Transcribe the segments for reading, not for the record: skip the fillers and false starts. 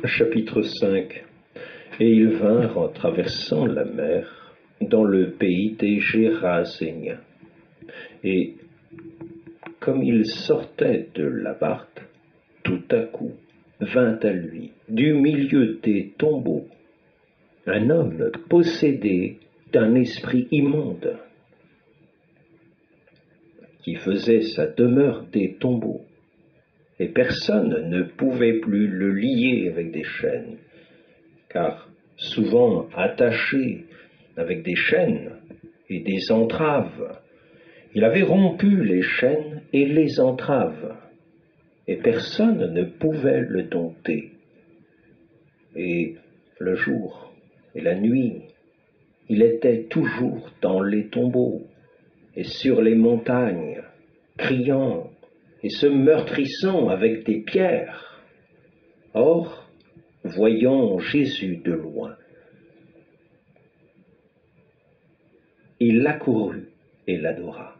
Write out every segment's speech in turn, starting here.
Chapitre 5. Et ils vinrent en traversant la mer dans le pays des Géraséniens. Et comme ils sortaient de la barque, tout à coup vint à lui, du milieu des tombeaux, un homme possédé d'un esprit immonde, qui faisait sa demeure des tombeaux, et personne ne pouvait plus le lier avec des chaînes, car souvent attaché avec des chaînes et des entraves, il avait rompu les chaînes et les entraves, et personne ne pouvait le dompter. Et le jour et la nuit, il était toujours dans les tombeaux et sur les montagnes, criant et se meurtrissant avec des pierres. Or, voyant Jésus de loin, il accourut et l'adora.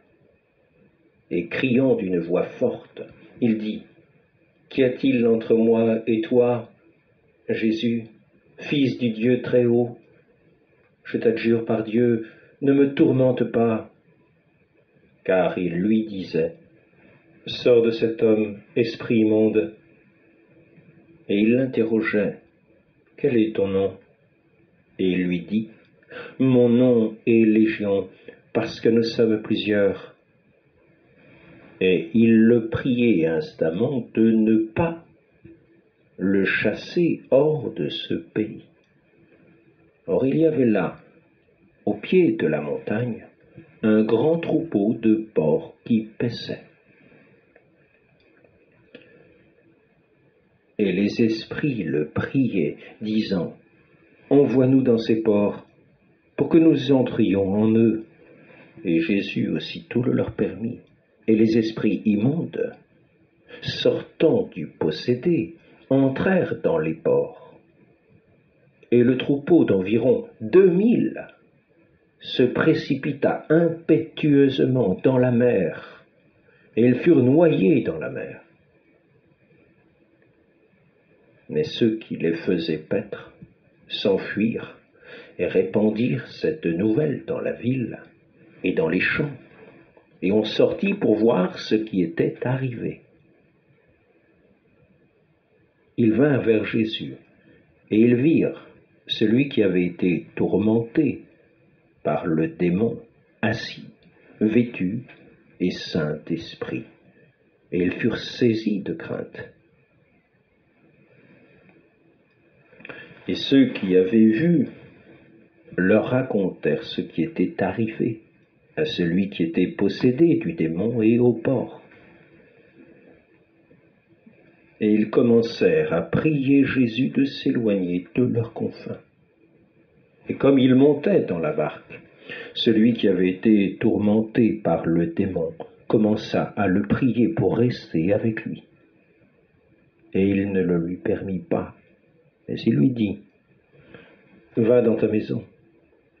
Et criant d'une voix forte, il dit: Qu'y a-t-il entre moi et toi, Jésus, Fils du Dieu très haut? Je t'adjure par Dieu, ne me tourmente pas. Car il lui disait: Sors de cet homme, esprit immonde. Et il l'interrogeait: Quel est ton nom? Et il lui dit: Mon nom est Légion, parce que nous sommes plusieurs. Et il le priait instamment de ne pas le chasser hors de ce pays. Or il y avait là, au pied de la montagne, un grand troupeau de porcs qui paissaient. Et les esprits le priaient, disant: Envoie-nous dans ces porcs, pour que nous entrions en eux. Et Jésus aussitôt le leur permit. Et les esprits immondes, sortant du possédé, entrèrent dans les porcs. Et le troupeau d'environ 2000 se précipita impétueusement dans la mer, et ils furent noyés dans la mer. Mais ceux qui les faisaient paître s'enfuirent et répandirent cette nouvelle dans la ville et dans les champs, et on sortit pour voir ce qui était arrivé. Ils vinrent vers Jésus, et ils virent celui qui avait été tourmenté par le démon, assis, vêtu et saint d'esprit, et ils furent saisis de crainte. Et ceux qui avaient vu leur racontèrent ce qui était arrivé à celui qui était possédé du démon et aux porcs. Et ils commencèrent à prier Jésus de s'éloigner de leurs confins. Et comme il montait dans la barque, celui qui avait été tourmenté par le démon commença à le prier pour rester avec lui. Et il ne le lui permit pas. Mais il lui dit: Va dans ta maison,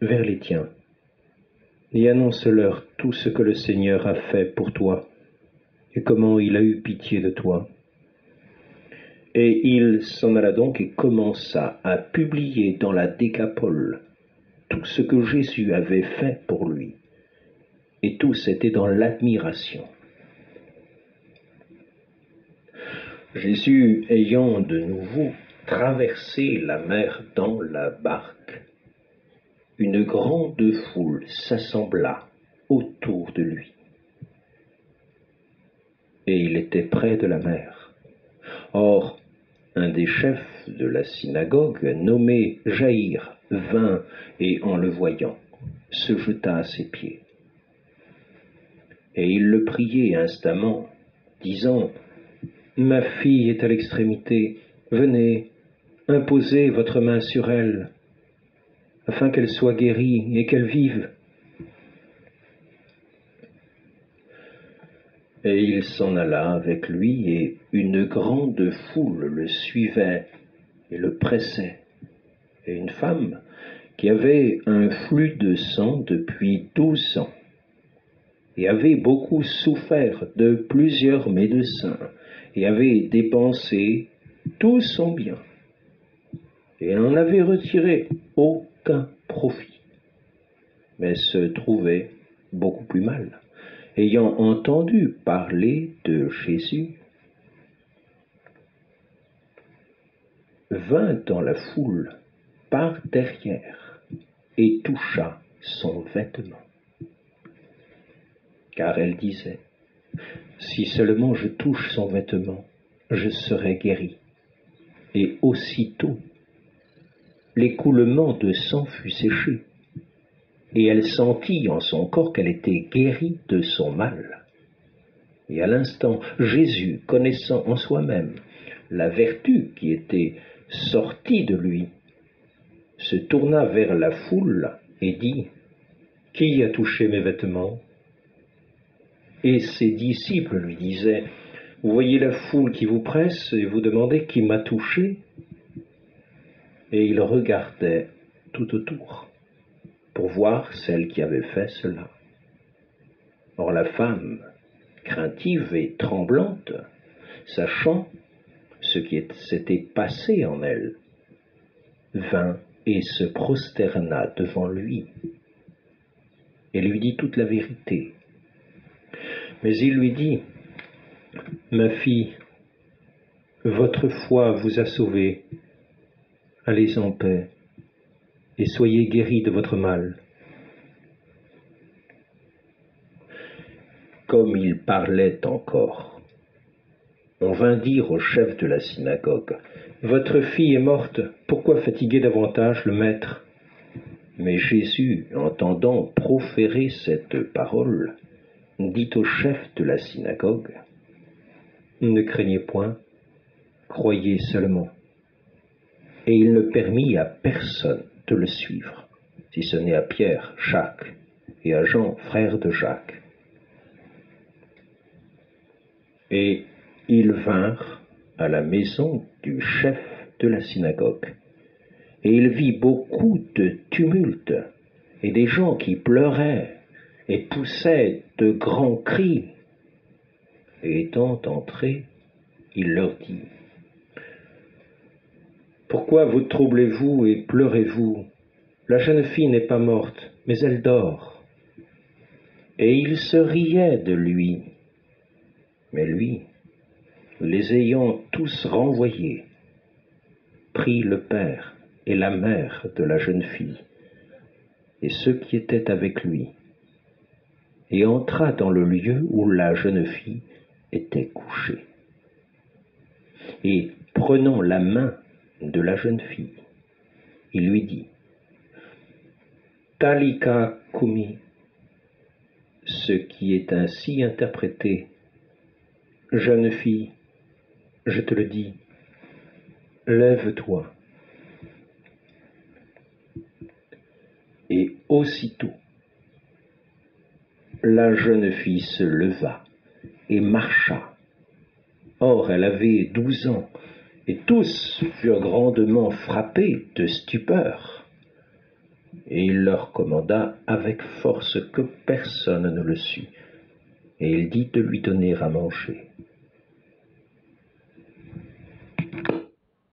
vers les tiens, et annonce-leur tout ce que le Seigneur a fait pour toi, et comment il a eu pitié de toi. Et il s'en alla donc et commença à publier dans la Décapole tout ce que Jésus avait fait pour lui. Et tous étaient dans l'admiration. Jésus, ayant de nouveau traversé la mer dans la barque, une grande foule s'assembla autour de lui. Et il était près de la mer. Or, un des chefs de la synagogue, nommé Jaïr, vint et, en le voyant, se jeta à ses pieds. Et il le priait instamment, disant: Ma fille est à l'extrémité, venez, imposez votre main sur elle, afin qu'elle soit guérie et qu'elle vive. Et il s'en alla avec lui, et une grande foule le suivait et le pressait. Et une femme qui avait un flux de sang depuis 12 ans, et avait beaucoup souffert de plusieurs médecins, et avait dépensé tout son bien, et n'en avait retiré aucun profit, mais se trouvait beaucoup plus mal, ayant entendu parler de Jésus, vint dans la foule par derrière et toucha son vêtement. Car elle disait, si seulement je touche son vêtement, je serai guéri. Et aussitôt, l'écoulement de sang fut séché, et elle sentit en son corps qu'elle était guérie de son mal. Et à l'instant, Jésus, connaissant en soi-même la vertu qui était sortie de lui, se tourna vers la foule et dit, « Qui a touché mes vêtements ?» Et ses disciples lui disaient, « Vous voyez la foule qui vous presse et vous demandez qui m'a touché ?» Et il regardait tout autour pour voir celle qui avait fait cela. Or la femme, craintive et tremblante, sachant ce qui s'était passé en elle, vint et se prosterna devant lui et lui dit toute la vérité. Mais il lui dit, « Ma fille, votre foi vous a sauvée, allez en paix et soyez guérie de votre mal. » Comme il parlait encore, on vint dire au chef de la synagogue, « Votre fille est morte, pourquoi fatiguer davantage le maître ?» Mais Jésus, entendant proférer cette parole, dit au chef de la synagogue, « Ne craignez point, croyez seulement. » Et il ne permit à personne de le suivre, si ce n'est à Pierre, Jacques, et à Jean, frère de Jacques. Et ils vinrent à la maison du chef de la synagogue, et il vit beaucoup de tumulte, et des gens qui pleuraient et poussaient de grands cris. Et étant entré, il leur dit, « Pourquoi vous troublez-vous et pleurez-vous? La jeune fille n'est pas morte, mais elle dort. » Et ils se riaient de lui. Mais lui, les ayant tous renvoyés, prit le père et la mère de la jeune fille, et ceux qui étaient avec lui, et entra dans le lieu où la jeune fille était couchée. Et prenant la main de la jeune fille, il lui dit, « Talika kumi », ce qui est ainsi interprété, « Jeune fille, je te le dis, lève-toi. » Et aussitôt, la jeune fille se leva et marcha. Or, elle avait 12 ans, et tous furent grandement frappés de stupeur. Et il leur commanda avec force que personne ne le sût, et il dit de lui donner à manger.